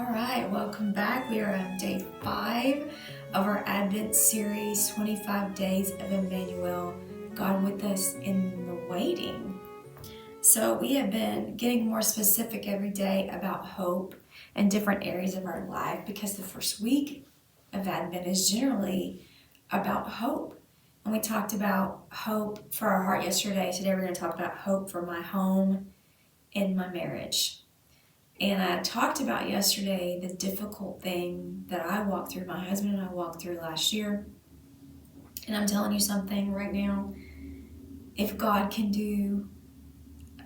All right, welcome back. We are on day 5 of our Advent series, 25 Days of Emmanuel, God with us in the waiting. So we have been getting more specific every day about hope in different areas of our life because the first week of Advent is generally about hope. And we talked about hope for our heart yesterday. Today we're going to talk about hope for my home and my marriage. And I talked about yesterday the difficult thing that I walked through, my husband and I walked through last year. And I'm telling you something right now, if God can do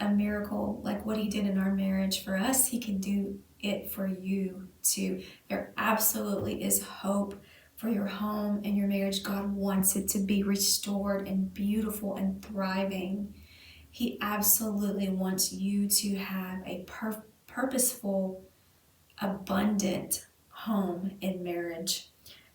a miracle like what he did in our marriage for us, he can do it for you too. There absolutely is hope for your home and your marriage. God wants it to be restored and beautiful and thriving. He absolutely wants you to have a purposeful, abundant home in marriage.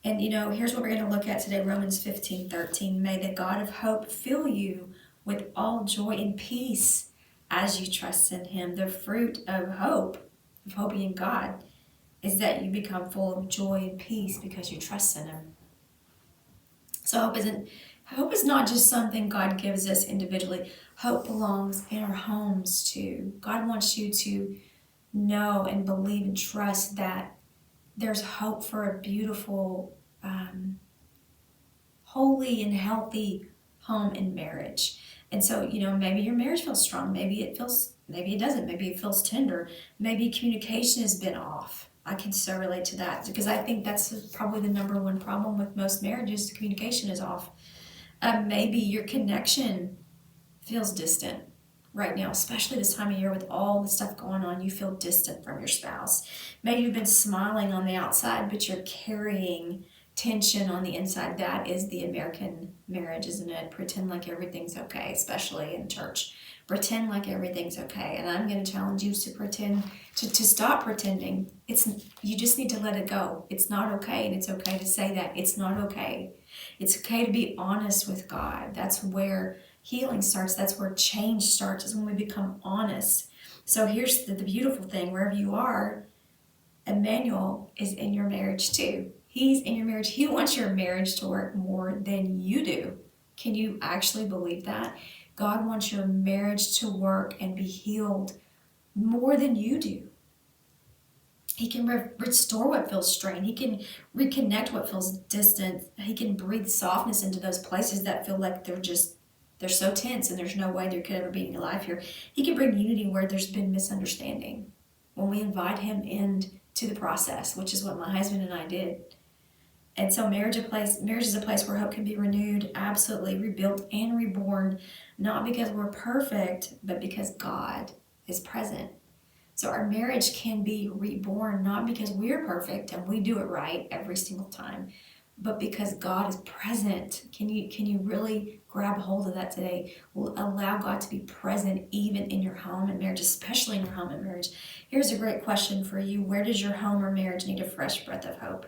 And here's what we're going to look at today, Romans 15:13. May the God of hope fill you with all joy and peace as you trust in him. The fruit of hope, of hoping in God, is that you become full of joy and peace because you trust in him. So hope is not just something God gives us individually. Hope belongs in our homes too. God wants you to know and believe and trust that there's hope for a beautiful, holy and healthy home and marriage. And so, maybe your marriage feels strong. Maybe it doesn't. Maybe it feels tender. Maybe communication has been off. I can so relate to that because I think that's probably the number one problem with most marriages. The communication is off. Maybe your connection feels distant right now, especially this time of year with all the stuff going on. You feel distant from your spouse. Maybe you've been smiling on the outside, but you're carrying tension on the inside. That is the American marriage, isn't it? Pretend like everything's okay, especially in church. Pretend like everything's okay. And I'm going to challenge you to pretend, to stop pretending. You just need to let it go. It's not okay, and it's okay to say that. It's not okay. It's okay to be honest with God. That's where healing starts. That's where change starts, is when we become honest. So here's the beautiful thing. Wherever you are, Emmanuel is in your marriage too. He's in your marriage. He wants your marriage to work more than you do. Can you actually believe that? God wants your marriage to work and be healed more than you do. He can restore what feels strained. He can reconnect what feels distant. He can breathe softness into those places that feel like they're so tense and there's no way there could ever be any life here. He can bring unity where there's been misunderstanding when we invite him into the process, which is what my husband and I did. And so marriage is a place where hope can be renewed, absolutely rebuilt and reborn, not because we're perfect, but because God is present. So our marriage can be reborn, not because we're perfect and we do it right every single time, but because God is present. Can you really grab hold of that today? We'll allow God to be present even in your home and marriage, especially in your home and marriage. Here's a great question for you. Where does your home or marriage need a fresh breath of hope?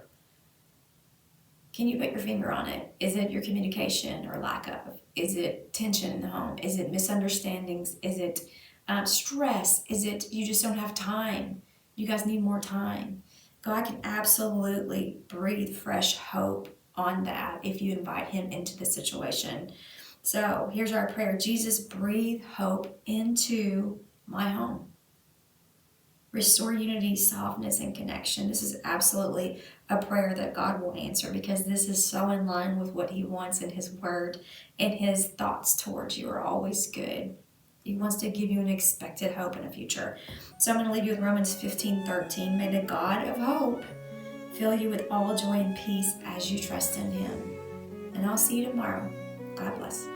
Can you put your finger on it? Is it your communication or lack of? Is it tension in the home? Is it misunderstandings? Is it stress? Is it you just don't have time? You guys need more time. God can absolutely breathe fresh hope on that if you invite him into the situation. So here's our prayer. Jesus, breathe hope into my home. Restore unity, softness, and connection. This is absolutely a prayer that God will answer because this is so in line with what he wants in his word, and his thoughts towards you are always good. He wants to give you an expected hope in the future. So I'm going to leave you with Romans 15:13. May the God of hope fill you with all joy and peace as you trust in him. And I'll see you tomorrow. God bless.